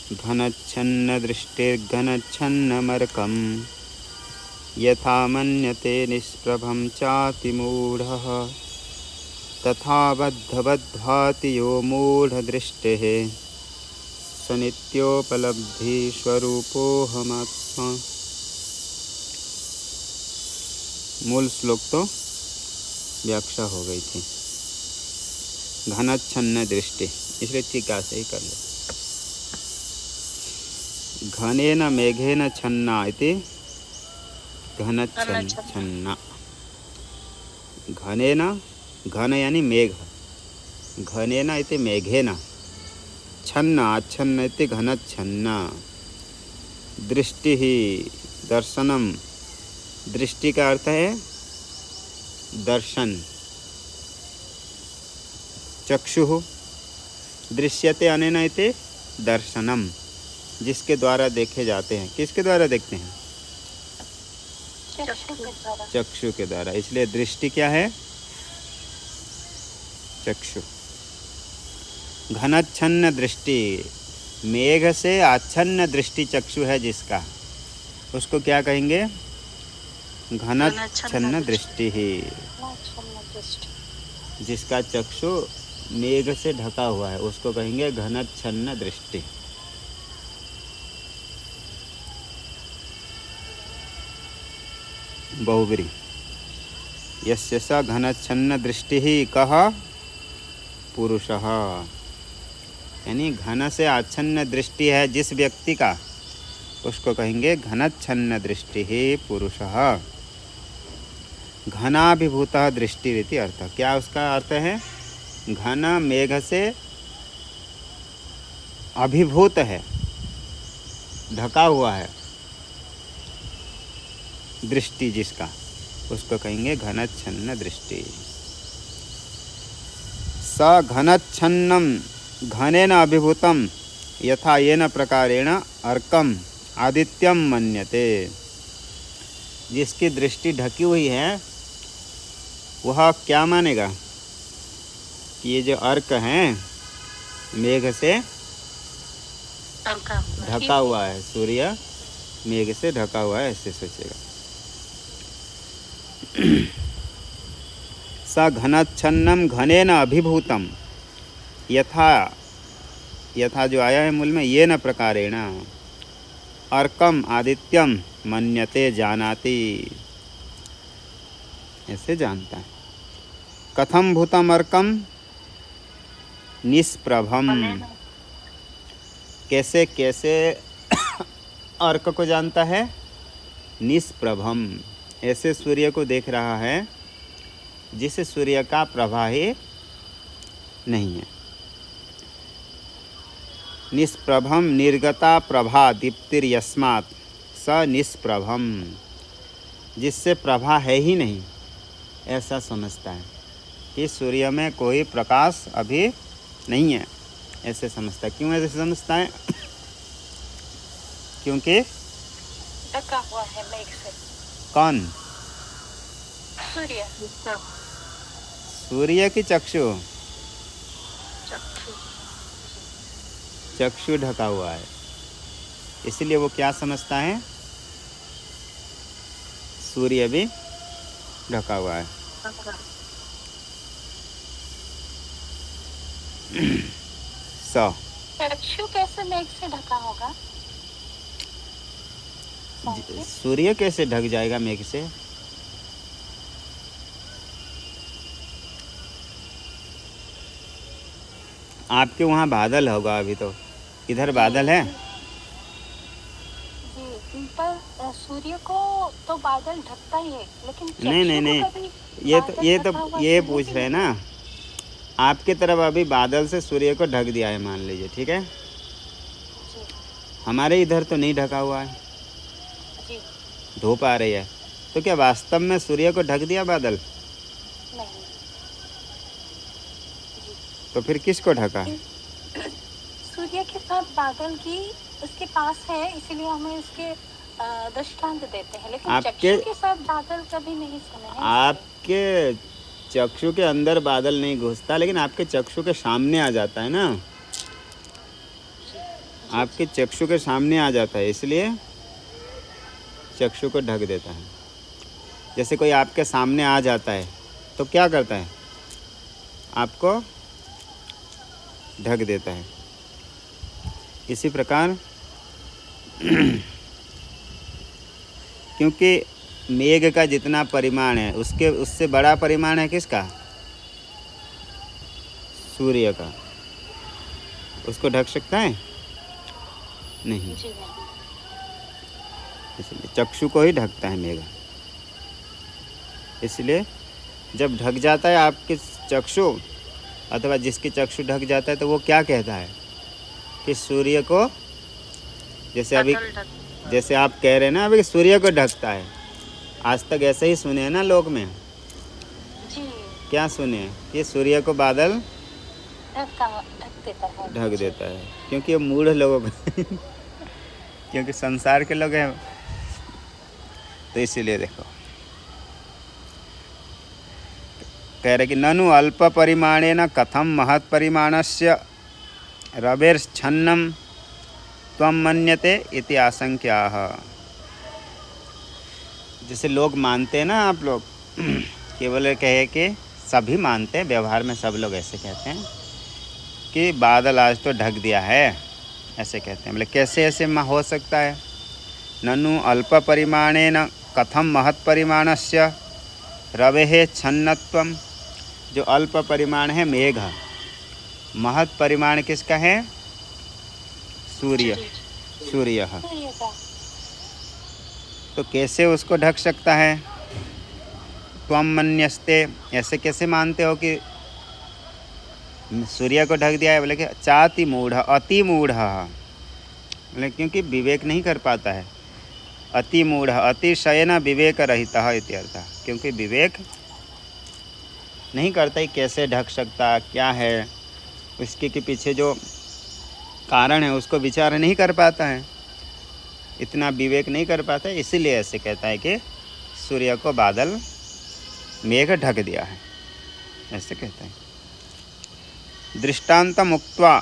घनच्छन्न दृष्टिर्घनच्छन्नमर्कम् यथा मन्यते निष्प्रभं चातिमूढः तथा बद्धवद्भाति यो मूढदृष्टिः स नित्योपलब्धिस्वरूपोऽहमात्मा। मूल श्लोक तो व्याख्या हो गई थी। घनच्छन्न दृष्टि, इसलिए टीका से ही कर लो। घनेन मेघेन छन्ना इति घनच्छन्ना। घनेन, घन यानी मेघ, घनेन इति मेघेन, छन्ना आच्छन्न इति घनच्छन्ना। दृष्टि ही दर्शनम, दृष्टि का अर्थ है दर्शन। चक्षुः दृश्यते अनेन इति दर्शनम, जिसके द्वारा देखे जाते हैं। किसके द्वारा देखते हैं? चक्षु के द्वारा। इसलिए दृष्टि क्या है? चक्षु। घनच्छन्न दृष्टि, मेघ से आच्छन्न दृष्टि चक्षु है जिसका, उसको क्या कहेंगे? घनच्छन्न दृष्टि ही। जिसका चक्षु मेघ से ढका हुआ है उसको कहेंगे घनच्छन्न दृष्टि। बहुब्री। यस्य स घनच्छन्न दृष्टि ही कः पुरुषः, यानी घन से आच्छन्न दृष्टि है जिस व्यक्ति का, उसको कहेंगे घनच्छन्न दृष्टि ही पुरुषः। घनाभिभूतः दृष्टिरिति अर्थ। क्या उसका अर्थ है? घन मेघ से अभिभूत है, ढका हुआ है दृष्टि जिसका, उसको कहेंगे घनच्छन्न दृष्टि। स घनच्छन्नम घनेन अभिभूतम यथा येन प्रकारेण अर्कम आदित्यम मन्यते। जिसकी दृष्टि ढकी हुई है वह क्या मानेगा कि ये जो अर्क हैं मेघ से ढका हुआ है, सूर्य मेघ से ढका हुआ है, ऐसे सोचेगा। स घनच्छन्नम घनेन अभिभूतम यथा, यथा जो आया है मूल में, ये न प्रकारेण अर्कम आदित्यम मन्यते जानाति, ऐसे जानता है। कथम भूतम अर्कम निष्प्रभम, कैसे कैसे अर्क को जानता है? निष्प्रभम, ऐसे सूर्य को देख रहा है जिस सूर्य का प्रभा ही नहीं है। निष्प्रभम निर्गता प्रभा दीप्तिर्यस्मात् स निष्प्रभम, जिससे प्रभा है ही नहीं, ऐसा समझता है कि सूर्य में कोई प्रकाश अभी नहीं है, ऐसे समझता है। क्यों ऐसे समझता है? क्योंकि ढका हुआ है मेघ से। कौन? सूर्य। सूर्य की चक्षु, चक्षु ढका हुआ है, इसलिए वो क्या समझता है? सूर्य भी ढका हुआ है। चक्षु कैसे मेघ से ढका होगा? सूर्य कैसे ढक जाएगा मेघ से? आपके वहाँ बादल होगा अभी तो, इधर बादल है? जी, पर सूर्य को तो बादल ढकता ही है, लेकिन नहीं, ये पूछ रहे हैं ना, आपके तरफ अभी बादल से सूर्य को ढक दिया है मान लीजिए, ठीक है? हमारे इधर तो नहीं ढका हुआ है, धूप आ रही है, तो क्या वास्तव में सूर्य को ढक दिया बादल? नहीं। तो फिर किसको ढका? सूर्य के साथ बादल की उसके पास है, इसलिए हमें उसके दृष्टांत देते हैं, लेकिन चक्षु के साथ बादल कभी नहीं सुने हैं। आपके चक्षु के अंदर बादल नहीं घुसता, लेकिन आपके चक्षु के सामने आ जाता है ना। आपके चक्षु के सामने आ जाता है, इसलिए चक्षु को ढक देता है। जैसे कोई आपके सामने आ जाता है तो क्या करता है, आपको ढक देता है। इसी प्रकार क्योंकि मेघ का जितना परिमाण है उससे बड़ा परिमाण है किसका, सूर्य का। उसको ढक सकता है नहीं, इसलिए चक्षु को ही ढकता है मेघ। इसलिए जब ढक जाता है आपके चक्षु अथवा जिसकी चक्षु ढक जाता है तो वो क्या कहता है कि सूर्य को, जैसे आप कह रहे हैं ना अभी सूर्य को ढकता है। आज तक ऐसे ही सुने हैं ना लोक में जी। क्या सुने कि सूर्य को बादल ढक देता है, क्योंकि ये मूढ़ लोगों को क्योंकि संसार के लोग हैं तो इसीलिए देखो कह रहे कि ननु अल्प परिमाणेन कथम महत् परिमाणस्य रवेर्छन्नम त्वं मन्यते इति आशंक्याः। जैसे लोग मानते हैं ना, आप लोग केवल कहे कि सभी मानते हैं, व्यवहार में सब लोग ऐसे कहते हैं कि बादल आज तो ढक दिया है, ऐसे कहते हैं। मतलब कैसे ऐसे हो सकता है। ननु अल्प परिमाणेन कथम महत् परिमाणस्य रवेः छन्नत्वम। जो अल्प परिमाण है मेघ, महत् परिमाण किसका है, सूर्य। तो कैसे उसको ढक सकता है। त्वं मन्यस्ते, ऐसे कैसे मानते हो कि सूर्य को ढक दिया है। बोले कि चाति मूढ़ अति मूढ़, बोले क्योंकि विवेक नहीं कर पाता है। अति मूढ़ अतिशयन विवेक रहितः इत्यर्थ, क्योंकि विवेक नहीं करता ही कैसे ढक सकता, क्या है उसके के पीछे जो कारण है उसको विचार नहीं कर पाता है, इतना विवेक नहीं कर पाता है। इसीलिए ऐसे कहता है कि सूर्य को बादल मेघ ढक दिया है, ऐसे कहता है। दृष्टांत मुक्त्वा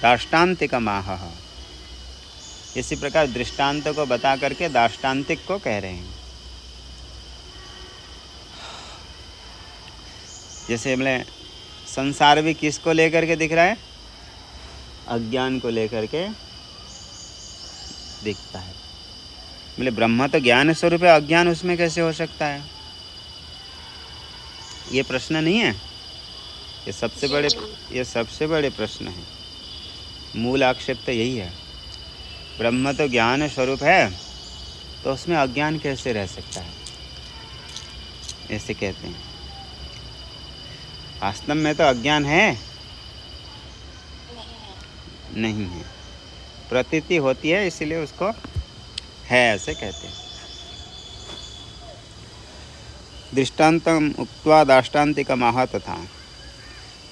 दाष्टान्तिकमाह, इसी प्रकार दृष्टांत को बता करके दाष्टान्तिक को कह रहे हैं। जैसे बोले संसार भी किसको लेकर के दिख रहा है, अज्ञान को लेकर के दिखता है। बोले ब्रह्म तो ज्ञान स्वरूप है, अज्ञान उसमें कैसे हो सकता है। ये प्रश्न नहीं है, ये सबसे बड़े प्रश्न है। मूल आक्षेप तो यही है, ब्रह्म तो ज्ञान स्वरूप है तो उसमें अज्ञान कैसे रह सकता है, ऐसे कहते हैं। वास्तव में तो अज्ञान है नहीं है, प्रतीति होती है इसलिए उसको है, ऐसे कहते हैं। दृष्टान्तम उक्त्वा दाष्टान्तिकमाह तथा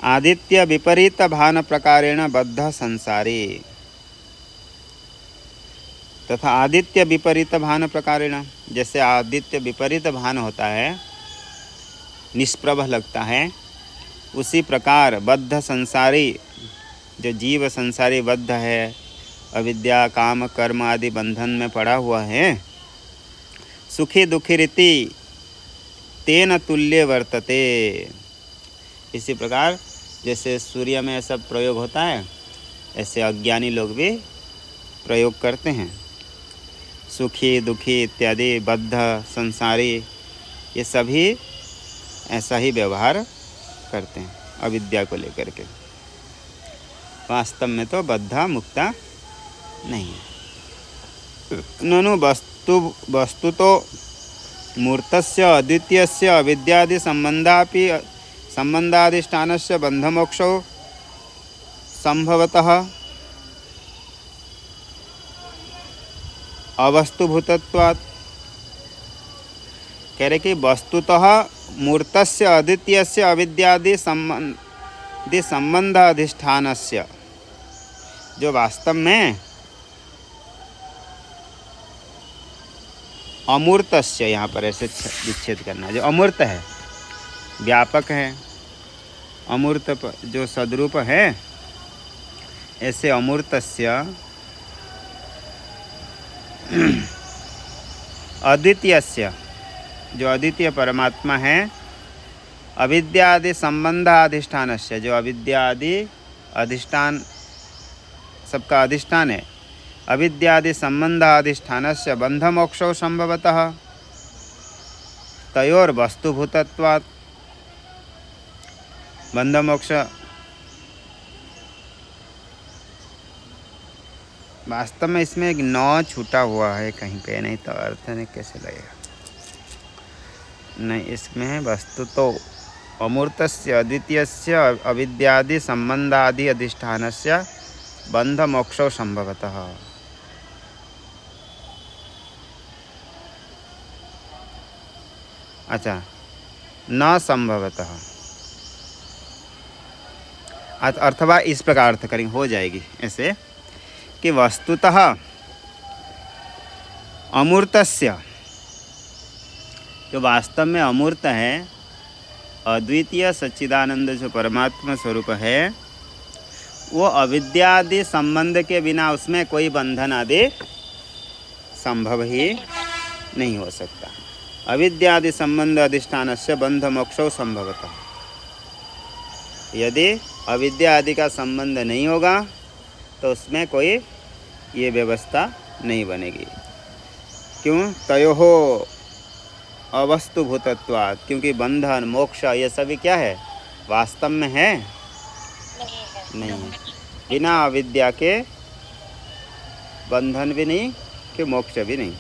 आदित्य विपरीत भान प्रकारेण बद्ध संसारी। तथा आदित्य विपरीत भान प्रकारेण, जैसे आदित्य विपरीत भान होता है, निष्प्रभ लगता है, उसी प्रकार बद्ध संसारी, जो जीव संसारी बद्ध है, अविद्या काम कर्म आदि बंधन में पड़ा हुआ है, सुखी दुखी रीति तेन तुल्य वर्तते। इसी प्रकार जैसे सूर्य में ऐसा प्रयोग होता है, ऐसे अज्ञानी लोग भी प्रयोग करते हैं। सुखी दुखी इत्यादि बद्ध संसारी, ये सभी ऐसा ही व्यवहार करते हैं अविद्या को लेकर के। वास्तव में तो बद्धा मुक्ता नहीं है। ननु वस्तु तो मूर्तस्य अद्वितीयस्य अविद्यादि संबंधापि संबंधाधिष्ठानस्य बंधमोक्षो संभवतः अवस्तुभूतत्वात्। कह रहे कि वस्तुतः मूर्तस्य अद्वितीयस्य अविद्यादि संबंध अधिष्ठानस्य, जो वास्तव में अमूर्तस्य, यहाँ पर ऐसे विच्छेद करना है, जो अमूर्त है, व्यापक है, अमूर्त जो सद्रूप है, ऐसे अमूर्तस्य अद्वितीयस्य, जो अद्वितीय परमात्मा है, अविद्यादि संबंध अधिष्ठानस्य, जो अविद्यादि अधिष्ठान सबका अधिष्ठान है, अविद्यादि संबंध अधिष्ठानस्य बंध मोक्षो संभवतः तयोर वस्तुभूतत्वात्। बंध मोक्ष वास्तव में इसमें एक नौ छूटा हुआ है कहीं पे, नहीं तो अर्थ नहीं कैसे लगेगा। नहीं, इसमें है वस्तु तो अमूर्तस्य अद्वितीयस्य अविद्यादि संबंधादि अधिष्ठानस्य बंध मोक्षो संभवतः। अच्छा, न संभवतः, अथवा इस प्रकार अर्थ करेंगे, हो जाएगी ऐसे कि वस्तुतः अमूर्तस्य, जो वास्तव में अमूर्त है, अद्वितीय सच्चिदानंद जो परमात्मा स्वरूप है, वो अविद्यादि संबंध के बिना उसमें कोई बंधन आदि संभव ही नहीं हो सकता। अविद्यादि संबंध अधिष्ठानस्य बंध मोक्षो संभवतः। यदि अविद्या आदि का संबंध नहीं होगा तो उसमें कोई ये व्यवस्था नहीं बनेगी। क्यों? तयोहो अवस्तुभूतत्वात्, क्योंकि बंधन मोक्ष ये सभी क्या है, वास्तव में है नहीं है। बिना अविद्या के बंधन भी नहीं कि मोक्ष भी नहीं।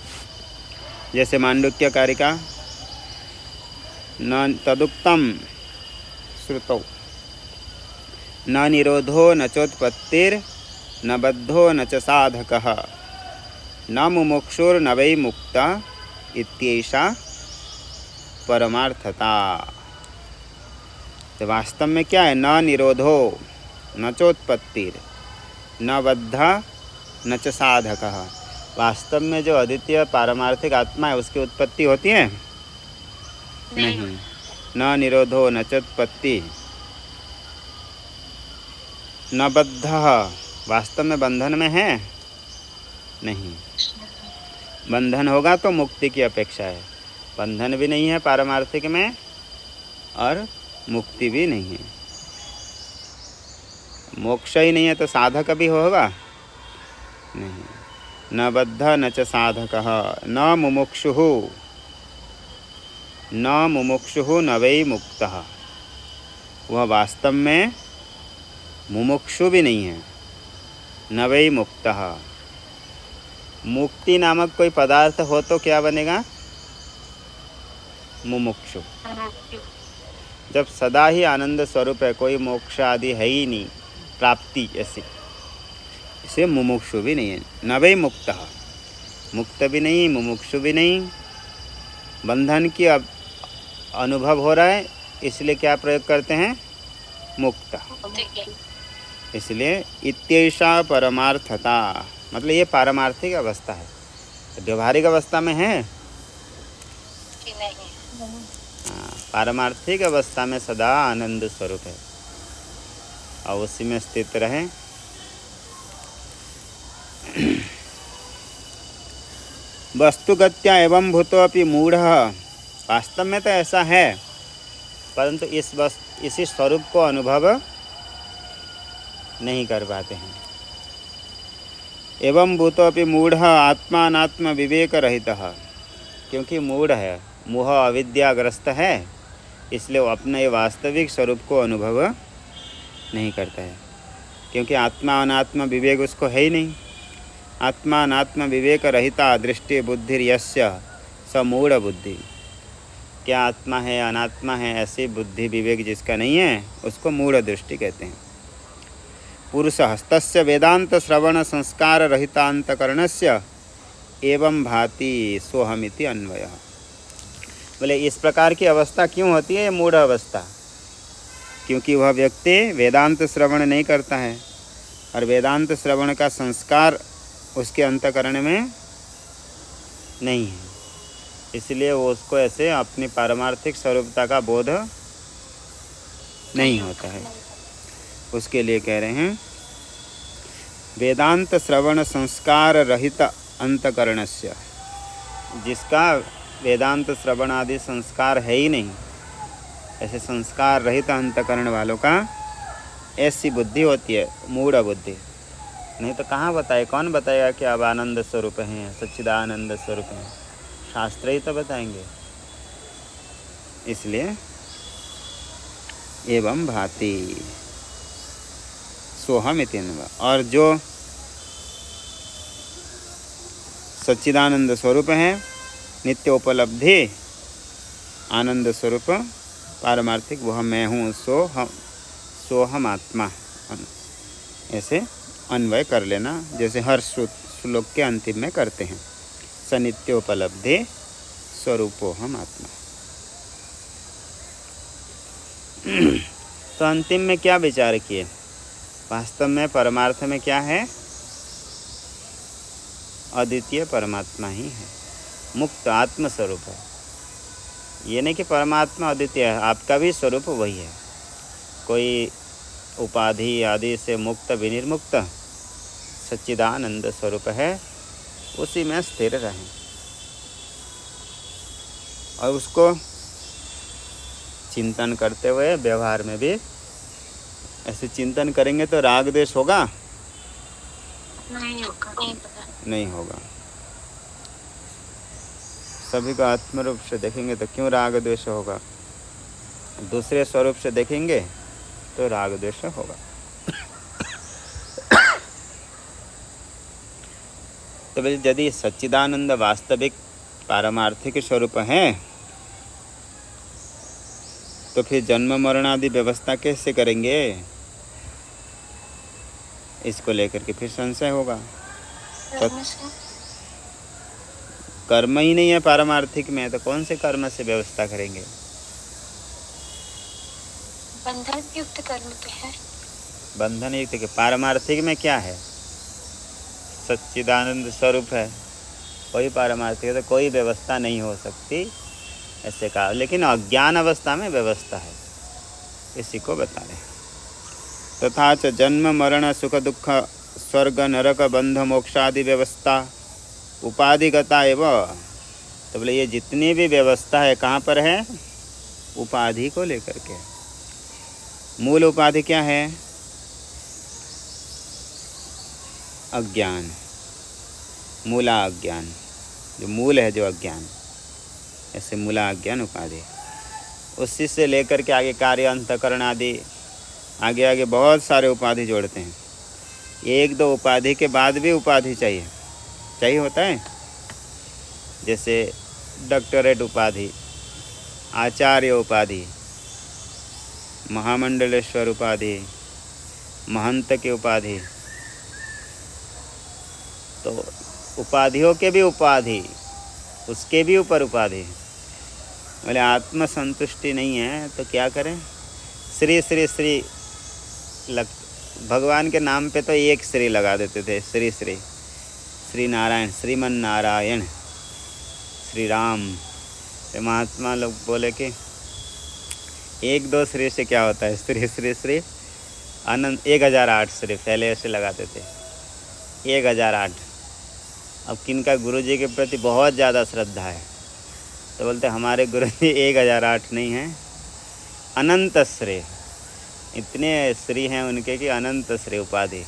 जैसे मांडुक्य कारिका, न तदुक्तम श्रुतौ न निरोधो न चोत्पत्तिर न बद्धो न च साधकः न मुमुक्षुर न वै मुक्ता इत्येषा परमार्थता। तो वास्तव में क्या है, न निरोधो न चोत्पत्तिर न बद्धा न च साधकः। वास्तव में जो अद्वितीय पारमार्थिक आत्मा है उसकी उत्पत्ति होती है नहीं। न निरोधो न चोत्पत्ति न बद्धा, वास्तव में बंधन में है नहीं। बंधन होगा तो मुक्ति की अपेक्षा है, बंधन भी नहीं है पारमार्थिक में और मुक्ति भी नहीं है। मोक्ष ही नहीं है तो साधक भी होगा नहीं। न बद्ध न च साधकः न मुमुक्षुः न वै मुक्तः। वह वास्तव में मुमुक्षु भी नहीं है, न वै मुक्तः। मुक्ति नामक कोई पदार्थ हो तो क्या बनेगा, मुमुक्षु। जब सदा ही आनंद स्वरूप है, कोई मोक्ष आदि है ही नहीं, प्राप्ति ऐसी, इसे मुमुक्षु भी नहीं है। न वै मुक्तः, मुक्त भी नहीं मुमुक्षु भी नहीं। बंधन की अनुभव हो रहा है इसलिए क्या प्रयोग करते हैं, मुक्त। इसलिए इत्येषा परमार्थता, मतलब ये पारमार्थिक अवस्था है। व्यवहारिक अवस्था में है पारमार्थिक अवस्था में सदा आनंद स्वरूप है और उसी में स्थित रहे। वस्तुगत्या एवं भूतोऽपि मूढ़ः, वास्तव में तो ऐसा है परंतु इसी स्वरूप को अनुभव नहीं कर पाते हैं। एवं भूतोऽपि मूढ़ः आत्मानात्म विवेक रहितः, क्योंकि मूढ़ है, मोह अविद्याग्रस्त है, इसलिए वो अपने वास्तविक स्वरूप को अनुभव नहीं करता है, क्योंकि आत्मा अनात्म विवेक उसको है ही नहीं। आत्मा अनात्म विवेक रहिता दृष्टि बुद्धिर्यस्य स मूढ़ बुद्धि। क्या आत्मा है अनात्मा है ऐसी बुद्धि विवेक जिसका नहीं है उसको मूढ़ दृष्टि कहते हैं। पुरुषः तस्य वेदांत श्रवण संस्कार रहितांतकरणस्य एवं भाति सोहमिति अन्वयः। बोले इस प्रकार की अवस्था क्यों होती है, मूढ़ अवस्था, क्योंकि वह व्यक्ति वेदांत श्रवण नहीं करता है और वेदांत श्रवण का संस्कार उसके अंतकरण में नहीं है, इसलिए वो उसको ऐसे अपनी पारमार्थिक स्वरूपता का बोध नहीं होता है। उसके लिए कह रहे हैं वेदांत श्रवण संस्कार रहित अंतकरणस्य, जिसका वेदांत श्रवण आदि संस्कार है ही नहीं, ऐसे संस्कार रहित अंतकरण वालों का ऐसी बुद्धि होती है, मूढ़ बुद्धि। नहीं तो कहाँ बताए, कौन बताएगा कि अब आनंद स्वरूप हैं, सच्चिदानंद स्वरूप हैं? शास्त्र ही तो बताएंगे। इसलिए एवं भाति सोहम इति न। और जो सच्चिदानंद स्वरूप हैं, नित्य उपलब्धि आनंद स्वरूप पारमार्थिक, वह मैं हूँ, सोहम आत्मा, ऐसे अन्वय कर लेना, जैसे हर श्लोक के अंतिम में करते हैं, स नित्योपलब्धि स्वरूपोहम आत्मा। तो अंतिम में क्या विचार किए? वास्तव में परमार्थ में क्या है? अद्वितीय परमात्मा ही है, मुक्त आत्म स्वरूप है। ये नहीं कि परमात्मा अद्वितीय है, आपका भी स्वरूप वही है। कोई उपाधि आदि से मुक्त विनिर्मुक्त सच्चिदानंद स्वरूप है, उसी में स्थिर रहें और उसको चिंतन करते हुए व्यवहार में भी ऐसे चिंतन करेंगे तो राग द्वेष होगा? नहीं होगा। सभी को आत्म रूप से देखेंगे तो क्यों राग द्वेष होगा? दूसरे स्वरूप से देखेंगे तो राग द्वेष होगा। तो यदि सच्चिदानंद वास्तविक पारमार्थिक स्वरूप है तो फिर जन्म मरण आदि व्यवस्था कैसे करेंगे? इसको लेकर के फिर संशय होगा। तो कर्म ही नहीं है पारमार्थिक में, तो कौन से कर्म से व्यवस्था करेंगे? बंधन युक्त कर्म तो है। बंधन युक्त के पारमार्थिक में क्या है? सच्चिदानंद स्वरूप है, कोई पारमार्थिक तो कोई व्यवस्था नहीं हो सकती, ऐसे कहा। लेकिन अज्ञान अवस्था में व्यवस्था है, इसी को बता रहे। तथा च जन्म मरण सुख दुख स्वर्ग नरक बंध मोक्षादि व्यवस्था उपाधिगता एवं। तो बोले ये जितनी भी व्यवस्था है कहाँ पर है? उपाधि को लेकर के। मूल उपाधि क्या है? अज्ञान, मूला अज्ञान, जो मूल है, जो अज्ञान, ऐसे मूला अज्ञान उपाधि। उसी से लेकर के आगे कार्य अंतकरण आदि, आगे आगे बहुत सारे उपाधि जोड़ते हैं। एक दो उपाधि के बाद भी उपाधि चाहिए होता है। जैसे डॉक्टरेट उपाधि, आचार्य उपाधि, महामंडलेश्वर उपाधि, महंत की उपाधि। तो उपाधियों के भी उपाधि, उसके भी ऊपर उपाधि। बोले आत्मसंतुष्टि नहीं है तो क्या करें? श्री श्री श्री भगवान के नाम पे तो एक श्री लगा देते थे, श्री श्री, श्री नारायण, श्रीमन नारायण, श्री राम। तो महात्मा लोग बोले कि एक दो श्री से क्या होता है? श्री श्री श्री अनंत 1008 श्री पहले ऐसे लगाते थे, 1008। अब किनका गुरु जी के प्रति बहुत ज़्यादा श्रद्धा है तो बोलते हमारे गुरु जी 1008 नहीं हैं, अनंत श्री, इतने श्री हैं उनके कि अनंत श्री उपाधि।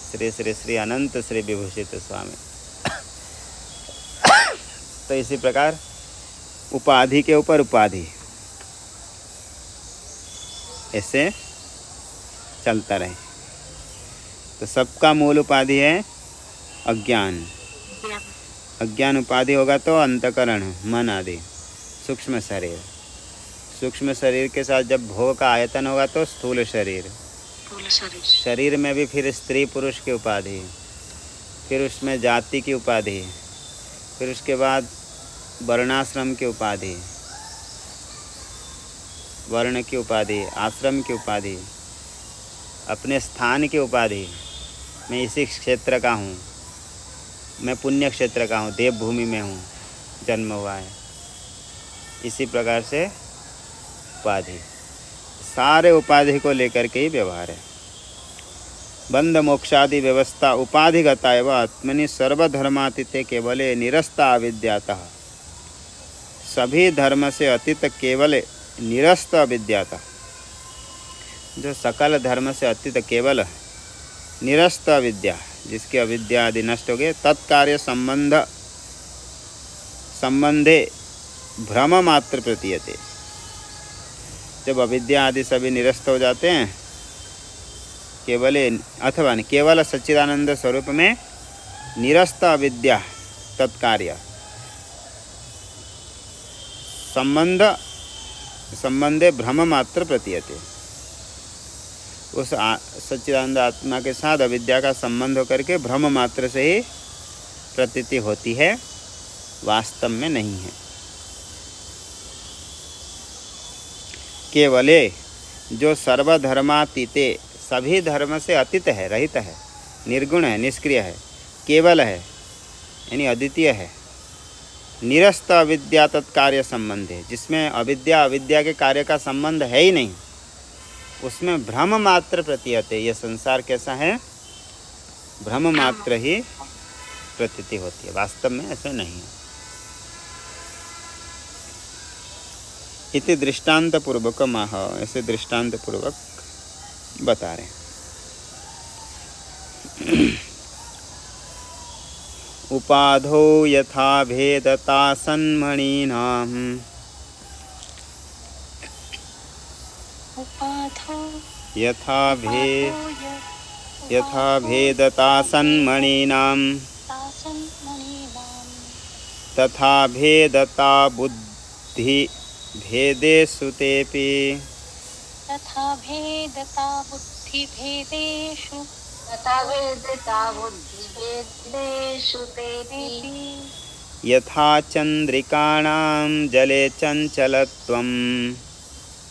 श्री श्री श्री अनंत श्री विभूषित स्वामी। तो इसी प्रकार उपाधि के ऊपर उपाधि, ऐसे चलता रहे। तो सबका मूल उपाधि है अज्ञान। अज्ञान उपाधि होगा तो अंतकरण, मन आदि, सूक्ष्म शरीर। सूक्ष्म शरीर के साथ जब भोग का आयतन होगा तो स्थूल शरीर। शरीर में भी फिर स्त्री पुरुष की उपाधि, फिर उसमें जाति की उपाधि, फिर उसके बाद वर्णाश्रम की उपाधि, वर्ण की उपाधि, आश्रम की उपाधि, अपने स्थान की उपाधि। मैं इसी क्षेत्र का हूँ, मैं पुण्य क्षेत्र का हूँ, देवभूमि में हूँ, जन्म हुआ है। इसी प्रकार से उपाधि, सारे उपाधि को लेकर के ही व्यवहार है। बंध मोक्षादि व्यवस्था उपाधिगता एवं आत्मनि सर्वधर्मातीते केवले निरस्ता अविद्यातः। सभी धर्म से अतीत केवल निरस्त अविद्यातः, जो सकल धर्म से अतीत केवल निरस्त अविद्या, जिसकी अविद्या आदि नष्ट हो गए, तत्कार्य संबंधे भ्रम मात्र प्रतीयते। जब अविद्या आदि सभी निरस्त हो जाते हैं, केवल अथवा केवल सच्चिदानंद स्वरूप में निरस्त अविद्या तत्कार्य संबंधे भ्रम मात्र प्रतीयते। उस सच्चिदानंद आत्मा के साथ अविद्या का संबंध होकर के भ्रम मात्र से ही प्रतीति होती है, वास्तव में नहीं है। केवले, जो सर्वधर्मातीते, सभी धर्म से अतीत है, रहित है, निर्गुण है, निष्क्रिय है, केवल है यानी अद्वितीय है, निरस्त अविद्या तत्कार्य संबंध है, जिसमें अविद्या अविद्या के कार्य का संबंध है ही नहीं, उसमें भ्रम मात्र प्रतीयते। यह संसार कैसा है? भ्रम मात्र ही प्रतीति होती है, वास्तव में ऐसा नहीं है। इति दृष्टांत पूर्वक माह, ऐसे दृष्टांत पूर्वक बता रहे हैं। उपाधो यथा भेदता सन्मणीनाम्, यथा भेदता सन्मणीनाम्, तथा भेदता बुद्धि भेदेषु तेपि, तथा भेदता बुद्धिभेदेषु तेपि, यथा चंद्रिकाणां जले चंचलत्वम्,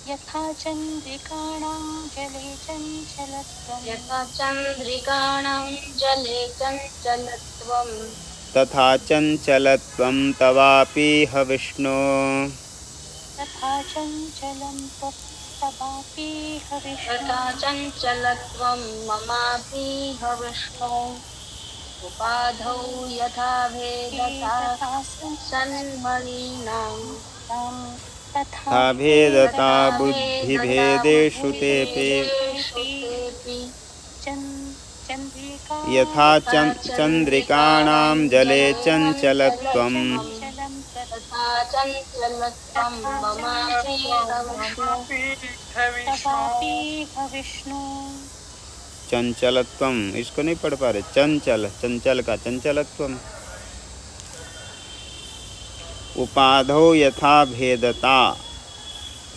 यथा चंद्रिकाणां जले चंचलत्वम्, तथा चंचलत्वं तवापि ह विष्णो, तथा चंचलं तवापि ह विष्णु, तथा चंचलत्वं ममापि ह विष्णु। उपाधौ यथा भेदता सन्मणीनां, तथा भेदता बुद्धिभेदेषु तेपि, यथा चंद्रिकाणां जले चंचलत्वम्, चंचलत्वम, इसको नहीं पढ़ पा रहे, चंचल, चंचल का चंचलत्वम। उपाधौ यथा भेदता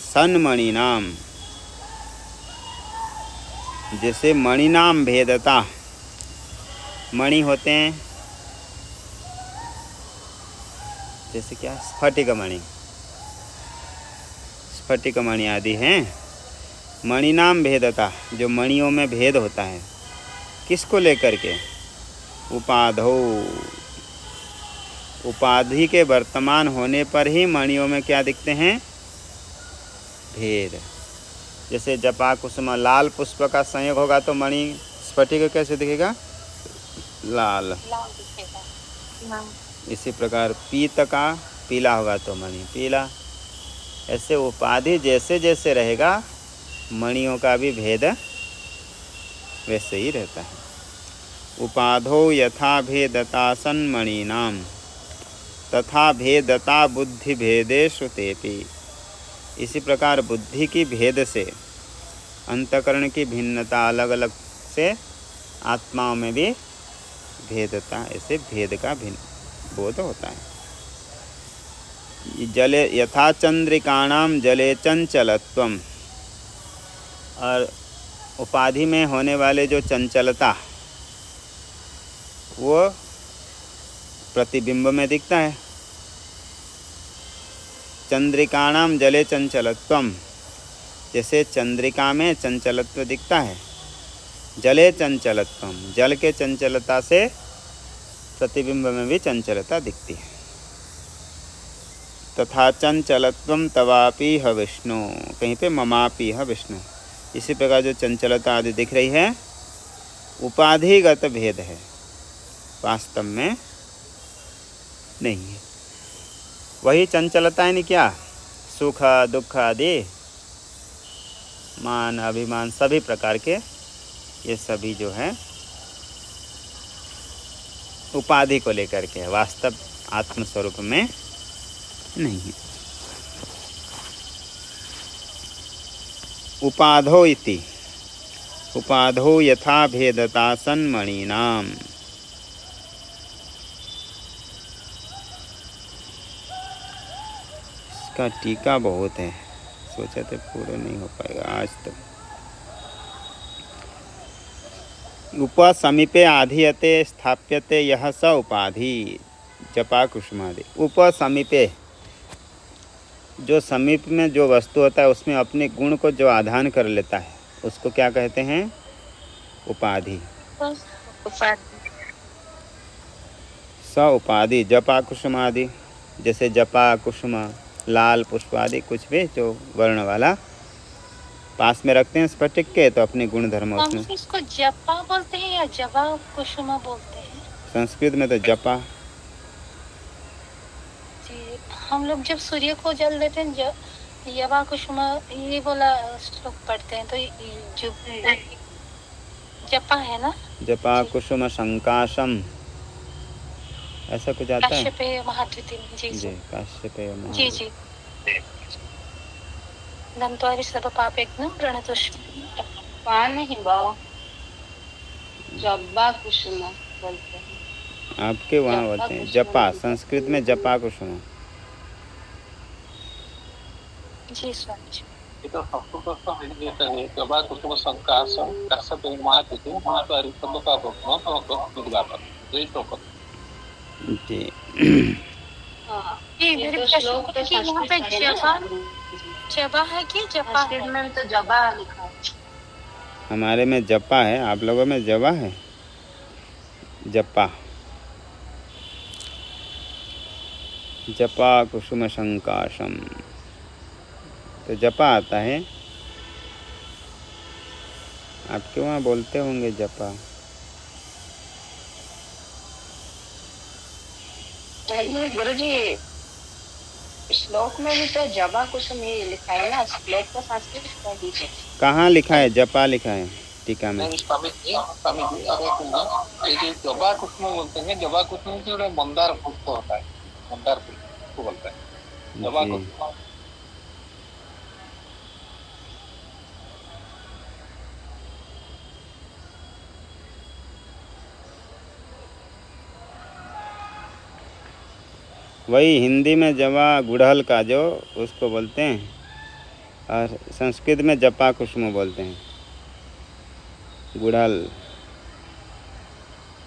सन्मणीनाम, जैसे मणिनाम भेदता, मणि होते हैं जैसे क्या, स्फटिक मणि, स्फटिक मणि आदि हैं। मणिनाम भेदता, जो मणियों में भेद होता है, किसको लेकर के? उपाधौ, उपाधि के वर्तमान होने पर ही मणियों में क्या दिखते हैं? भेद। जैसे जपा कुसुम लाल पुष्प का संयोग होगा तो मणि स्फटिक कैसे दिखेगा? लाल दिखेगा। इसी प्रकार पीत का पीला होगा तो मणि पीला। ऐसे उपाधि जैसे जैसे रहेगा, मणियों का भी भेद वैसे ही रहता है। उपाधो यथा भेदता सन्मणीनाम, तथा भेदता बुद्धि भेदेषु तेपि। इसी प्रकार बुद्धि की भेद से, अंतःकरण की भिन्नता अलग अलग से आत्माओं में भी भेदता, ऐसे भेद का भिन्न बोध होता है। जले यथा चंद्रिकाणाम जले चंचलत्वम, और उपाधि में होने वाले जो चंचलता वो प्रतिबिंब में दिखता है। चंद्रिकाणाम जले चंचलत्वम, जैसे चंद्रिका में चंचलत्व दिखता है, जले चंचलत्वम, जल के चंचलता से प्रतिबिंब में भी चंचलता दिखती है। तथा चंचलत्वम तवापि ह विष्णु, कहीं पे ममापि ह विष्णु। इसी प्रकार जो चंचलता आदि दिख रही है, उपाधिगत भेद है, वास्तव में नहीं है। वही चंचलता है नहीं क्या, सुख दुख आदि, मान अभिमान सभी प्रकार के, ये सभी जो है उपाधि को लेकर के, वास्तव आत्मस्वरूप में नहीं है। उपाधो इति, उपाधो यथा भेदता सन्मणीनाम। इसका टीका बहुत है, सोचा तो पूरा नहीं हो पाएगा आज तक। उपसमीपे आधीयते स्थाप्यते यह स उपाधि जपा कुसुमादि। उपसमीपे, जो समीप में जो वस्तु होता है उसमें अपने गुण को जो आधान कर लेता है उसको क्या कहते हैं, उपाधि। स उपाधि जपा कुसुमादि, जैसे जपा कुसुम लाल पुष्प आदि कुछ भी जो वर्ण वाला पास में रखते हैं स्फटिक के, तो अपने गुण धर्म उसमें। इसको जपा बोलते हैं या जपा कुसुमा बोलते हैं? संस्कृत में तो जपा। जी, हम लोग जब सूर्य को जल देते हैं जपा कुसुमा ये बोला श्लोक पढ़ते हैं, तो जो जपा है ना, जपा कुसुम संकाशम, ऐसा कुछ आता है। काश्यपेय महाद्युति। जी जी, काश्यपेय जी जी। दंत्वारि सर्व पापेग्नं प्रणतोष्म। पान नहीं बाबा, जब्बा कुसुम बोलते हैं। आपके वहाँ बोलते हैं जपा, संस्कृत में जपा कुसुम। जी स्वामी जी। itu संस्कृत जबा कुसुम संकाश काश्यपेय महाद्युति महाद्वारि सर्व पापेग्नं प्रणतोष्म। यही तो जी। ये मेरे श्लोक तो यहाँ पे जपा है कि जपा है? में तो जबा लिखा है। हमारे में जपा है, आप लोगों में जबा है। जपा, जपा कुसुम संकाशम, तो जपा आता है। आपके वहाँ बोलते होंगे जपा। गुरुजी, श्लोक में भी तो जबा कुसुम ये लिखा है ना, श्लोक तो संस्कृत का ही है। कहाँ लिखा है? जपा लिखा है टीका में। स्वामी जी ये जो जबा कुसुम बोलते हैं, जबा कुसुम से मंदार पुष्प होता है, मंदार पुष्प को बोलते हैं जबा कुसुम। वही हिंदी में जवा गुड़हल का जो उसको बोलते हैं, और संस्कृत में जपा कुसुम बोलते हैं। गुड़हल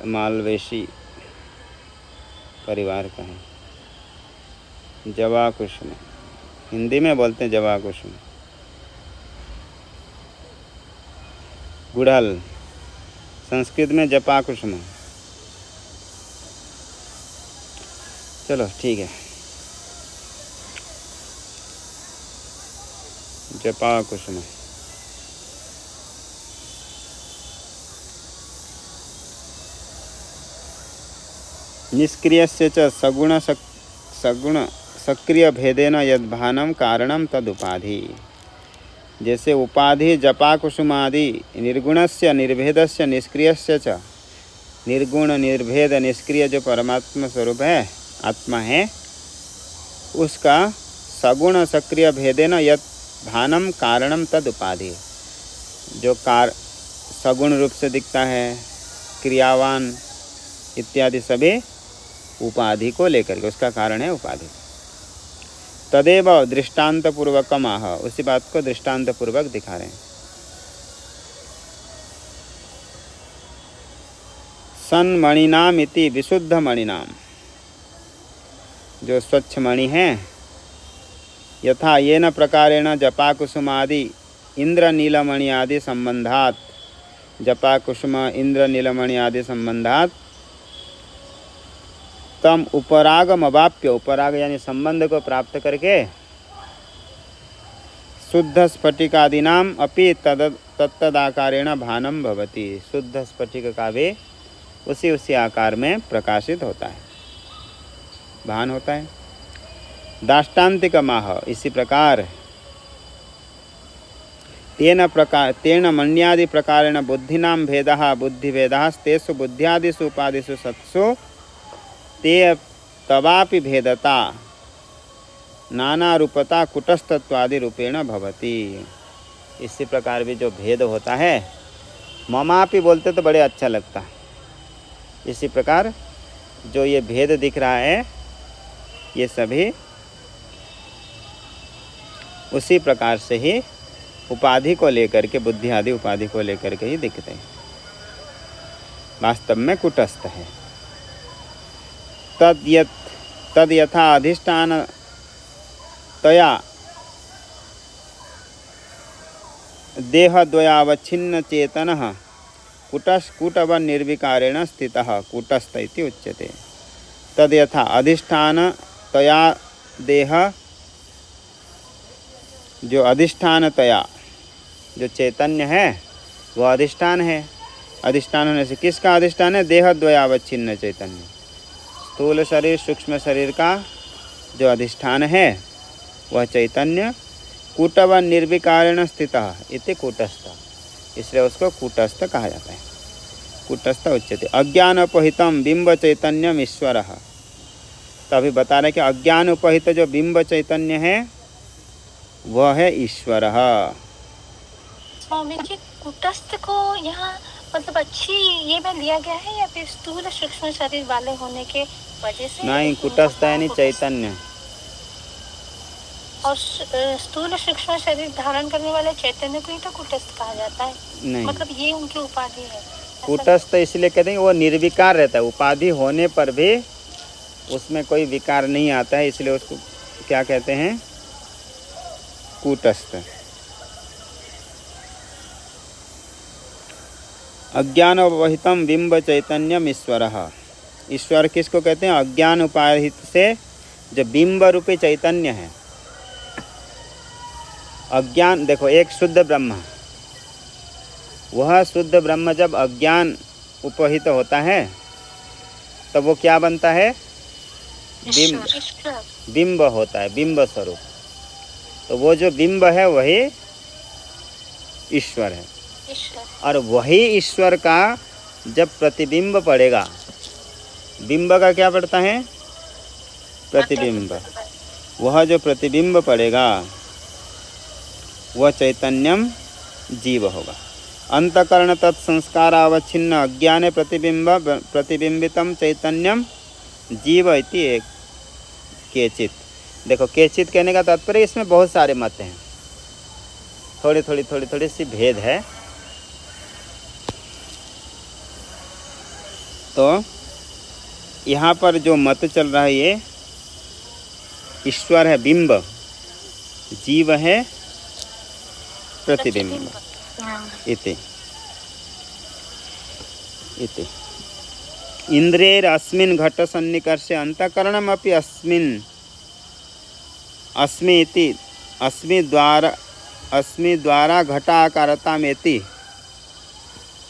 मालवेशी परिवार का है। जवा कुसुम हिंदी में बोलते हैं, जवा कुसुम। गुड़हल संस्कृत में जपा कुसुम। चलो ठीक है, जपा कुसुम। निष्क्रियस्य च सगुण सक्रिय भेदेन यद्भानम कारणम तदुपाधि। जैसे उपाधि जपा कुसुमादि निर्गुणस्य निर्भेदस्य निष्क्रियस्य च, निर्गुण निर्भेद निष्क्रिय जो परमात्मा स्वरूप है, आत्मा है, उसका सगुण सक्रिय भेदेन यत् भानम कारणम तद उपाधि, जो सगुण रूप से दिखता है, क्रियावान इत्यादि सभी उपाधि को लेकर के उसका कारण है उपाधि। तदेव दृष्टांत पूर्वकम आह, उसी बात को दृष्टांत पूर्वक दिखा रहे हैं। सन्मणिनाम इति विशुद्ध मणिनाम, जो स्वच्छ मणि है, यथा येन प्रकारेण जपा कुसुमादि इंद्र नीलमणि आदि संबंधात, जपा कुसुम इंद्र नीलमणि आदि संबंधात तम उपरागम अवाप्य, उपराग यानी संबंध को प्राप्त करके शुद्ध स्फटिकादीनाम अपि तत्तदाकारेण भानं भवति। शुद्ध स्फटिक का भी उसी आकार में प्रकाशित होता है, भान होता है। दाष्टान्तिकमाह, इसी प्रकार तेन मन्यादि प्रकारेण बुद्धिनां भेदः बुद्धिभेदः तेषु बुद्ध्यादिषु उपादिषु सत्सु ते तवापि भेदता नाना रूपता कुटस्थत्वादि रूपेण भवति। इसी प्रकार भी जो भेद होता है, ममापि बोलते तो बड़े अच्छा लगता है। इसी प्रकार जो ये भेद दिख रहा है, ये सभी उसी प्रकार से ही उपाधि को लेकर के, बुद्धि आदि उपाधि को लेकर के ही दिखते हैं, वास्तव में कुटस्थ है। तद यथा अधिष्ठान तया देहद्वयावच्छिन्न चेतनः कूटव निर्विकारेण स्थितः कूटस्थ इति उच्यते। तद यथा अधिष्ठान तया देह, जो अधिष्ठान तया, जो चैतन्य है वह अधिष्ठान है। अधिष्ठान होने से किसका अधिष्ठान है? देहद्वयावच्छिन्न चैतन्य, स्थूल शरीर सूक्ष्म शरीर का जो अधिष्ठान है वह चैतन्य कूटव निर्विकारेण स्थितः इति कूटस्थ, इसलिए उसको कूटस्थ कहा जाता है। कूटस्थ उच्यते। अज्ञान उपहितम बिंब चैतन्यम ईश्वरः, तो अभी बता रहे कि अज्ञान उपहित जो बिंब चैतन्य है वह है ईश्वर। स्वामी जी, कुटस्थ को यहाँ मतलब अच्छी ये में लिया गया है या फिर स्थूल सूक्ष्म शरीर वाले होने के वजह से? नहीं, कुटस्थ यानी चैतन्य, और स्थूल सूक्ष्म शरीर धारण करने वाले चैतन्य को ही तो कुटस्थ कहा जाता है। नहीं, मतलब ये उनकी उपाधि है। कुटस्थ इसलिए कहते हैं कि वो निर्विकार रहता है, उपाधि होने पर भी उसमें कोई विकार नहीं आता है, इसलिए उसको क्या कहते हैं? कूटस्थ। अज्ञान उपहितम बिंब चैतन्यम ईश्वरः, ईश्वर किसको कहते हैं? अज्ञान उपाहित से जो बिंब रूपी चैतन्य है। अज्ञान, देखो एक शुद्ध ब्रह्म, वह शुद्ध ब्रह्म जब अज्ञान उपहित होता है तब वो क्या बनता है? बिंब होता है, बिंब स्वरूप। तो वो जो बिंब है वही ईश्वर है, और वही ईश्वर का जब प्रतिबिंब पड़ेगा, बिंब का क्या पड़ता है? प्रतिबिंब। वह जो प्रतिबिंब पड़ेगा वह चैतन्यम जीव होगा। अंतकरण तत्संस्कार अवच्छिन्न अज्ञाने प्रतिबिंबितम चैतन्यम जीव इति एक केचित। देखो, केचित कहने का तात्पर्य इसमें बहुत सारे मत हैं, थोड़ी सी भेद है। तो यहाँ पर जो मत चल रहा है ये ईश्वर है बिंब, जीव है प्रतिबिंब। इति इंद्रियैरस्मिन् घट सन्निकर्षे अंतःकरणमपि अस्मि इति अस्मि द्वारा घटाकारतामेति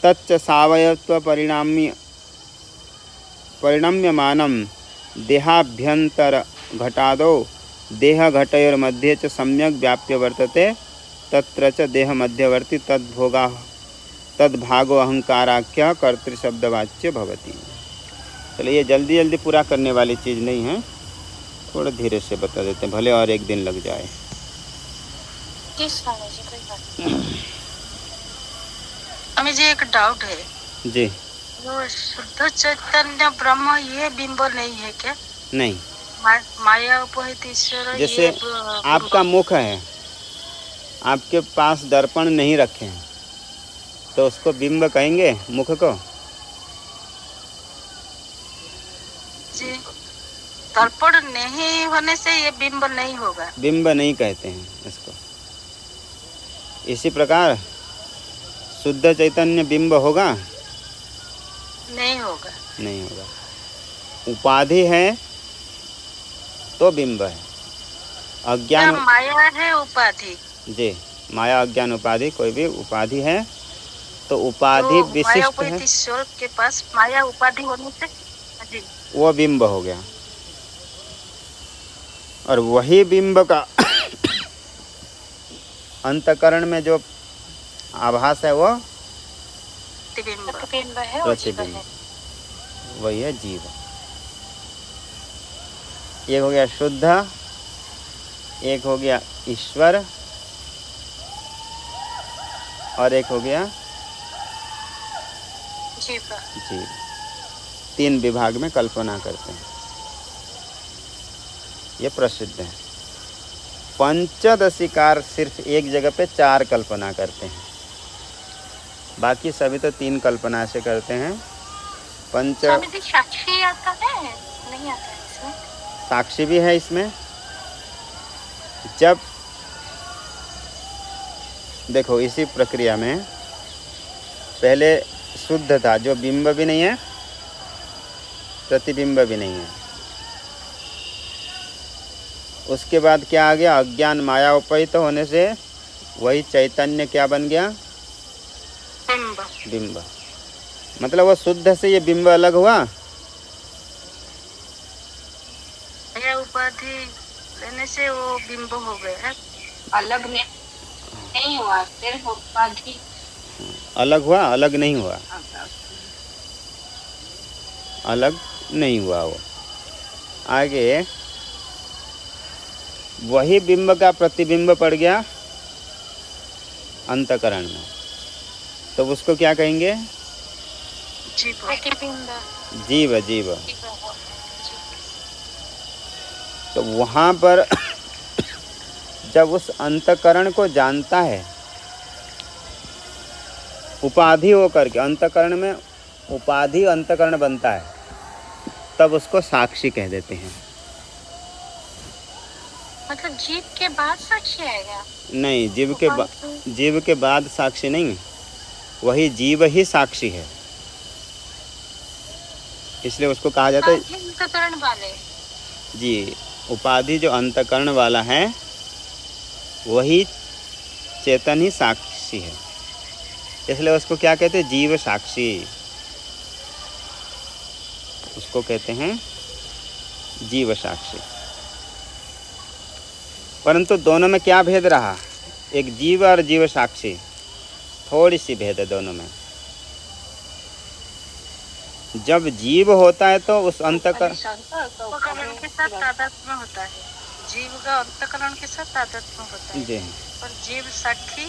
तच्च सावयवत्व परिणम्यमानं देहाभ्यंतर घटादौ देह घटयोर्मध्ये च सम्यक व्याप्य वर्तते तत्र च देह मध्यवर्ती तद्भागो अहंकाराख्य कर्तृशब्दवाच्य भवति। चलिए, ये जल्दी जल्दी पूरा करने वाली चीज़ नहीं है, थोड़ा धीरे से बता देते हैं, भले और एक दिन लग जाए। हमें जी एक डाउट है जी, वो शुद्ध चैतन्य ब्रह्म ये बिंब नहीं है क्या? नहीं, माया उपहित ईश्वर। जैसे आपका मुख है, आपके पास दर्पण नहीं रखे हैं तो उसको बिंब कहेंगे मुख को? जी, दर्पण नहीं होने से ये बिंब नहीं होगा। बिंब नहीं कहते हैं इसको। इसी प्रकार शुद्ध चैतन्य बिंब होगा? नहीं होगा। नहीं होगा। उपाधि है तो बिंब है। अज्ञान माया है उपाधि। जी, माया अज्ञान उपाधि कोई भी उपाधि है तो उपाधि तो विशिष्ट माया है, उपाधि ईश्वर के पास माया उपाधि होने से जी वो बिंब हो गया। और वही बिंब का अंतकरण में जो आभास है वो प्रतिबिंब प्रतिबिंब है और जीव प्रतिबिंब, है। वही है जीव। एक हो गया शुद्ध, एक हो गया ईश्वर और एक हो गया जीव। जीव। 3 विभाग में कल्पना करते हैं, ये प्रसिद्ध है। पंचदशिकार सिर्फ एक जगह पे 4 कल्पना करते हैं, बाकी सभी तो 3 कल्पना से करते हैं। स्वामी जी साक्षी आता है नहीं आता है इसमें? साक्षी भी है इसमें। जब देखो इसी प्रक्रिया में पहले शुद्ध था, जो बिंब भी नहीं है प्रतिबिंब भी नहीं है। उसके बाद क्या आ गया, अज्ञान माया उपहित होने से वही चैतन्य क्या बन गया, बिंब बिंब। मतलब वो शुद्ध से ये बिंब अलग हुआ, माया उपाधि लेने से वो बिंब हो गया। अलग नहीं हुआ, सिर्फ उपाधि अलग हुआ, अलग नहीं हुआ, अलग नहीं हुआ। वो आगे वही बिंब का प्रतिबिंब पड़ गया अंतकरण में, तो उसको क्या कहेंगे, जीव प्रतिबिंब। जीव। जीव। तो वहाँ पर जब उस अंतकरण को जानता है, उपाधि हो करके अंतकरण में उपाधि अंतकरण बनता है, तब उसको साक्षी कह देते हैं। मतलब जीव के बाद साक्षी आएगा? नहीं, जीव के बाद साक्षी नहीं, वही जीव ही साक्षी है, इसलिए उसको कहा जाता है अंतकरण वाले। जी। उपाधि जो अंतकरण वाला है वही चेतन ही साक्षी है, इसलिए उसको क्या कहते हैं, जीव साक्षी, उसको कहते हैं जीव साक्षी। परंतु दोनों में क्या भेद रहा, एक जीव और जीव साक्षी, थोड़ी सी भेद है दोनों में। जब जीव होता है तो उस अंतकरण अंतकरण के साथ तादात्म्य होता है, जीव का अंतकरण के साथ तादात्म्य होता है। जी और जीव साक्षी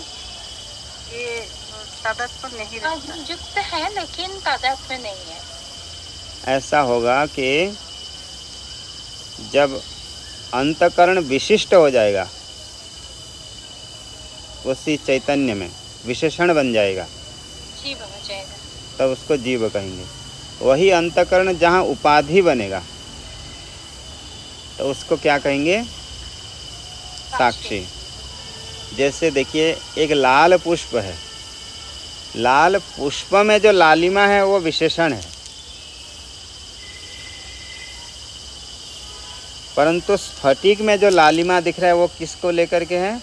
ये तादात्म्य नहीं रहता। युक्त है लेकिन तादात्म्य नहीं है। ऐसा होगा कि जब अंतकरण विशिष्ट हो जाएगा, उसी चैतन्य में विशेषण बन जाएगा, जीव हो जाएगा, तब उसको जीव कहेंगे। वही अंतकरण जहाँ उपाधि बनेगा तो उसको क्या कहेंगे, साक्षी। जैसे देखिए एक लाल पुष्प है, लाल पुष्प में जो लालिमा है वो विशेषण है, परंतु स्फटिक में जो लालिमा दिख रहा है वो किसको लेकर के है,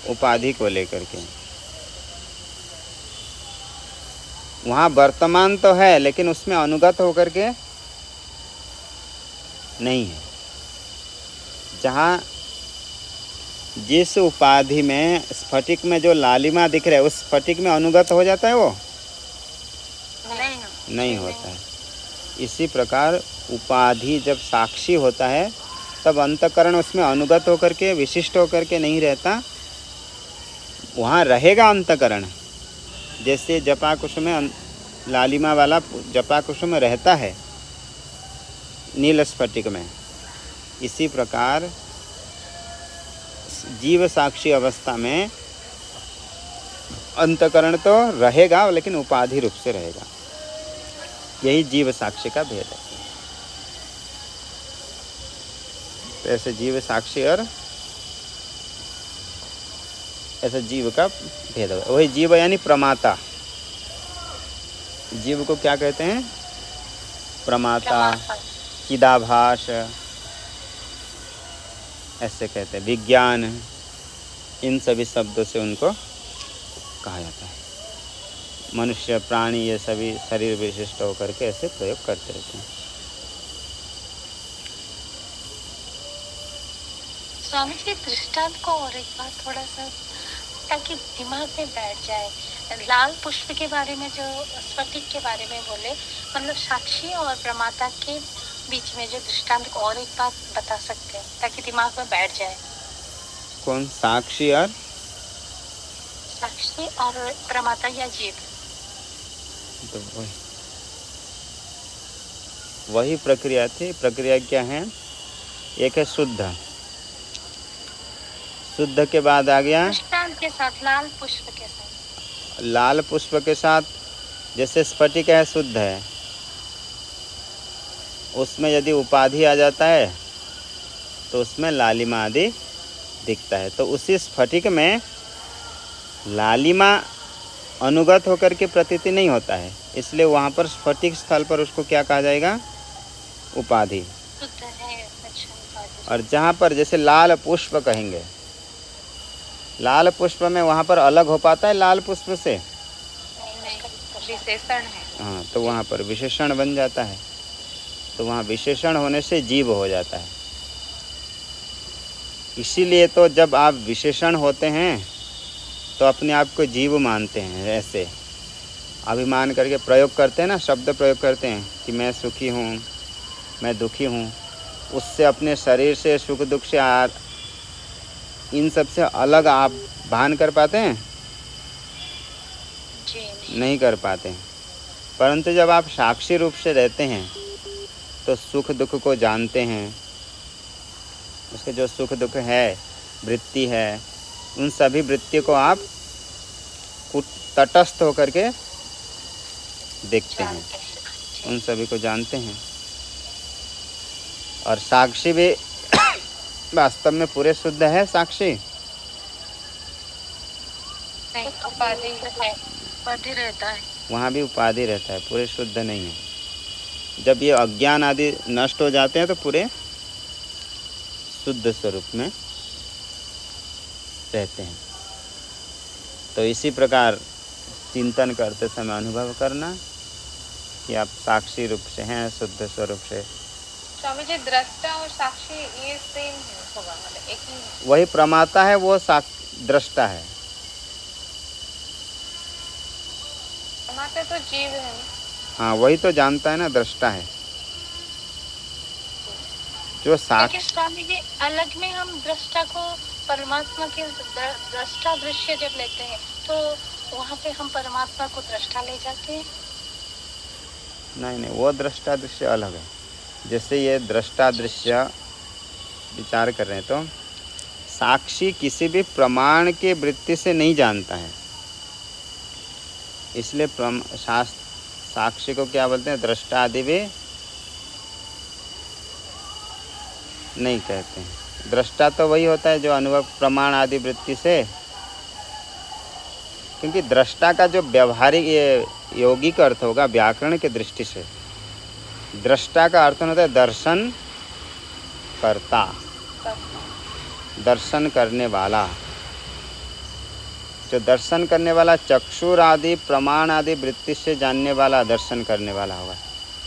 उपाधि को लेकर के। वहाँ वर्तमान तो है लेकिन उसमें अनुगत होकर के नहीं है। जहाँ जिस उपाधि में स्फटिक में जो लालिमा दिख रहा है उस स्फटिक में अनुगत हो जाता है वो नहीं होता है। इसी प्रकार उपाधि जब साक्षी होता है तब अंतकरण उसमें अनुगत होकर के विशिष्ट होकर के नहीं रहता, वहाँ रहेगा अंतकरण। जैसे जपाकुसुम में लालिमा वाला जपाकुसुम रहता है नील स्फटिक में, इसी प्रकार जीव साक्षी अवस्था में अंतकरण तो रहेगा लेकिन उपाधि रूप से रहेगा। यही जीव साक्षी का भेद है। तो ऐसे जीव साक्षी और ऐसा जीव का भेद है। वही जीव यानी प्रमाता। जीव को क्या कहते हैं, प्रमाता, चिदाभास ऐसे कहते हैं, विज्ञान इन सभी शब्दों से उनको कहा जाता है। मनुष्य, प्राणी, ये सभी शरीर विशिष्ट होकर के ऐसे प्रयोग करते रहते हैं। स्वामी जी, दृष्टांत को और एक बार थोड़ा सा, ताकि दिमाग में बैठ जाए। लाल पुष्प के बारे में, जो स्फटिक के बारे में बोले, मतलब साक्षी और प्रमाता के बीच में जो दृष्टांत को और एक बात बता सकते हैं ताकि दिमाग में बैठ जाए। कौन? साक्षी और प्रमाता या जीव। तो वही प्रक्रिया थी। प्रक्रिया क्या है? एक है शुद्ध, शुद्ध के बाद आ गया दृष्टांत के साथ लाल पुष्प के साथ। लाल पुष्प के साथ जैसे स्फटिक है, शुद्ध है, उसमें यदि उपाधि आ जाता है तो उसमें लालिमा आदि दिखता है। तो उसी स्फटिक में लालिमा अनुगत होकर के प्रतीति नहीं होता है, इसलिए वहाँ पर स्फटिक स्थल पर उसको क्या कहा जाएगा? उपाधि। शुद्ध है, अच्छा। और जहाँ पर जैसे लाल पुष्प कहेंगे, लाल पुष्प में वहाँ पर अलग हो पाता है लाल पुष्प से? विशेषण है। हाँ, तो वहाँ पर विशेषण बन जाता है। तो वहाँ विशेषण होने से जीव हो जाता है। इसीलिए तो जब आप विशेषण होते हैं तो अपने आप को जीव मानते हैं, ऐसे अभिमान करके प्रयोग करते हैं ना, शब्द प्रयोग करते हैं कि मैं सुखी हूँ, मैं दुखी हूँ। उससे अपने शरीर से, सुख दुख से, इन सब से अलग आप भान कर पाते हैं? जी नहीं कर पाते हैं। परंतु जब आप साक्षी रूप से रहते हैं तो सुख दुख को जानते हैं, उसके जो सुख दुख है, वृत्ति है, उन सभी वृत्ति को आप तटस्थ होकर के देखते हैं, उन सभी को जानते हैं। और साक्षी भी वास्तव में पूरे शुद्ध है साक्षी? नहीं, उपाधि रहता है, वहाँ भी उपाधि रहता है, पूरे शुद्ध नहीं है। जब ये अज्ञान आदि नष्ट हो जाते हैं तो पूरे शुद्ध स्वरूप में रहते हैं। तो इसी प्रकार चिंतन करते समय अनुभव करना कि आप साक्षी रूप से हैं, शुद्ध स्वरूप से। स्वामी जी, दृष्टा और साक्षी ये सेम है, होगा मतलब एक ही है? वही प्रमाता है, वो दृष्टा है। प्रमाता तो जीव है ना? हाँ, वही तो जानता है ना, दृष्टा है जो लेकिन स्वामी जी, अलग में हम दृष्टा को परमात्मा के दृष्टा दृश्य जब लेते हैं तो वहाँ पे हम परमात्मा को दृष्टा ले जाते हैं। नहीं, वो दृष्टा दृश्य अलग है। जैसे ये दृष्टा दृश्य विचार कर रहे हैं तो साक्षी किसी भी प्रमाण के वृत्ति से नहीं जानता है, इसलिए साक्षी को क्या बोलते हैं? दृष्टा आदि भी नहीं कहते हैं। दृष्टा तो वही होता है जो अनुभव प्रमाण आदि वृत्ति से, क्योंकि दृष्टा का जो व्यवहारिक ये यौगिक अर्थ होगा व्याकरण के दृष्टि से, दृष्टा का अर्थ होता है दर्शन करता, दर्शन करने वाला। जो दर्शन करने वाला चक्षुर आदि प्रमाण आदि वृत्ति से जानने वाला, दर्शन करने वाला होगा,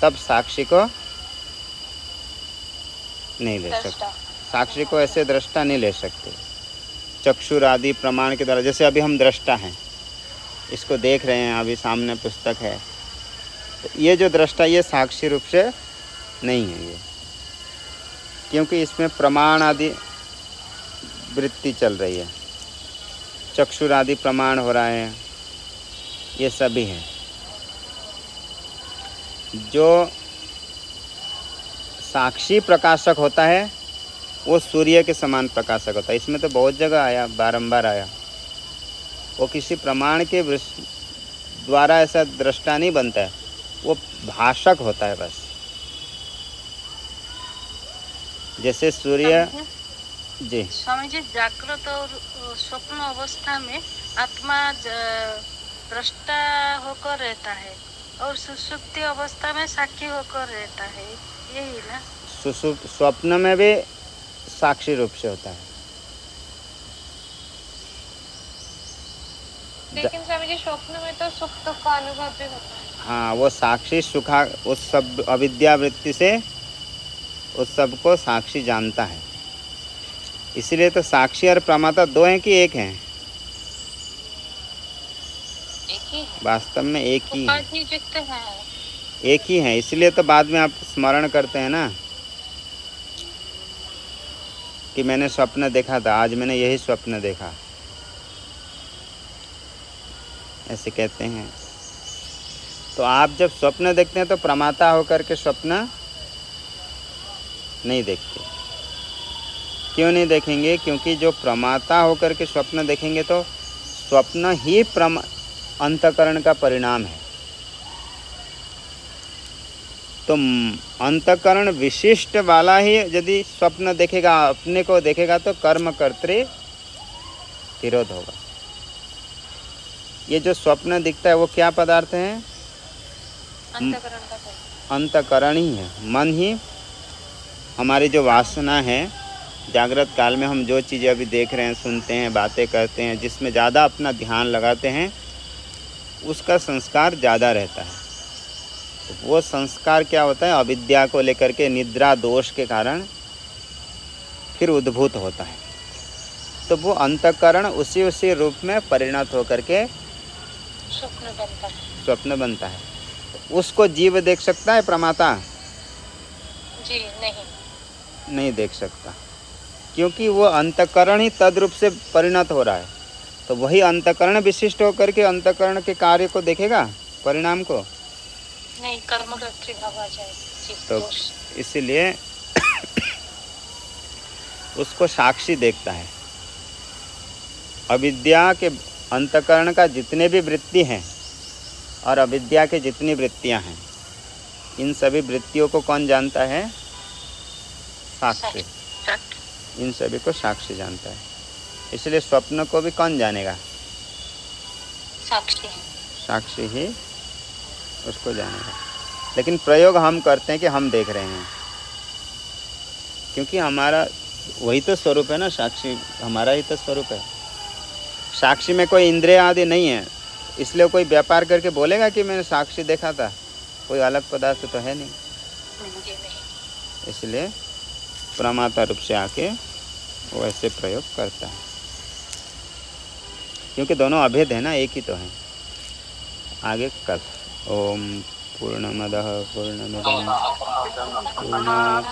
तब साक्षी को नहीं ले सकते। साक्षी को ऐसे दृष्टा नहीं ले सकते चक्षुर आदि प्रमाण के द्वारा। जैसे अभी हम दृष्टा हैं, इसको देख रहे हैं, अभी सामने पुस्तक है, तो ये जो दृष्टा ये साक्षी रूप से नहीं है ये, क्योंकि इसमें प्रमाण आदि वृत्ति चल रही है, चक्षुर आदि प्रमाण हो रहा है, ये सभी है। जो साक्षी प्रकाशक होता है वो सूर्य के समान प्रकाशक होता है। इसमें तो बहुत जगह आया, बारंबार आया। वो किसी प्रमाण के द्वारा ऐसा दृष्टा नहीं बनता है, वो भाषक होता है बस। जैसे सूर्य जी। स्वामी जी, जागृत और स्वप्न अवस्था में आत्मा दृष्टा होकर रहता है और सुषुप्ति अवस्था में साक्षी होकर रहता है, यही ना? स्वप्न में भी साक्षी रूप से होता है। लेकिन स्वामी जी स्वप्न में तो सुख दुख का अनुभव भी होता है। हाँ, वो साक्षी सुखा उस सब अविद्या वृत्ति से उस सब को साक्षी जानता है। इसलिए तो साक्षी और प्रमाता दो हैं कि एक हैं? एक ही है, वास्तव में एक ही है, उपाधि युक्त है। एक ही है। इसलिए तो बाद में आप स्मरण करते हैं ना कि मैंने स्वप्न देखा था, आज मैंने यही स्वप्न देखा, ऐसे कहते हैं। तो आप जब स्वप्न देखते हैं तो प्रमाता होकर के स्वप्न नहीं देखते। क्यों नहीं देखेंगे? क्योंकि जो प्रमाता होकर के स्वप्न देखेंगे तो स्वप्न ही अंतःकरण का परिणाम है। तो अंतःकरण विशिष्ट वाला ही यदि स्वप्न देखेगा, अपने को देखेगा, तो कर्म कर्तृ विरोध होगा। ये जो स्वप्न दिखता है वो क्या पदार्थ है? अंतःकरण का परिणाम। अंतःकरण ही है, मन ही। हमारी जो वासना है, जागृत काल में हम जो चीज़ें अभी देख रहे हैं, सुनते हैं, बातें करते हैं, जिसमें ज़्यादा अपना ध्यान लगाते हैं, उसका संस्कार ज़्यादा रहता है। तो वो संस्कार क्या होता है? अविद्या को लेकर के निद्रा दोष के कारण फिर उद्भूत होता है। तो वो अंतःकरण उसी रूप में परिणत होकर के स्वप्न बनता है। उसको जीव देख सकता है? प्रमाता जी नहीं देख सकता, क्योंकि वो अंतःकरण ही तद्रूप से परिणत हो रहा है। तो वही अंतःकरण विशिष्ट होकर के अंतःकरण के कार्य को देखेगा, परिणाम को नहीं, कर्म कर्तृ भाव आ जाए जी, तो दोष। इसलिए उसको साक्षी देखता है। अविद्या के अंतःकरण का जितने भी वृत्ति हैं और अविद्या के जितनी वृत्तियां हैं, इन सभी वृत्तियों को कौन जानता है? साक्षी। इन सभी को साक्षी जानता है। इसलिए स्वप्न को भी कौन जानेगा? साक्षी। साक्षी ही उसको जानेगा। लेकिन प्रयोग हम करते हैं कि हम देख रहे हैं, क्योंकि हमारा वही तो स्वरूप है ना, साक्षी हमारा ही तो स्वरूप है। साक्षी में कोई इंद्रिय आदि नहीं है, इसलिए कोई व्यापार करके बोलेगा कि मैंने साक्षी देखा था। कोई अलग पदार्थ तो है नहीं, इसलिए प्रमाता रूप से आके वो ऐसे प्रयोग करता है। क्योंकि दोनों अभेद है ना, एक ही तो है। आगे कल ओम पूर्णमदः पूर्णमिदं पूर्णात्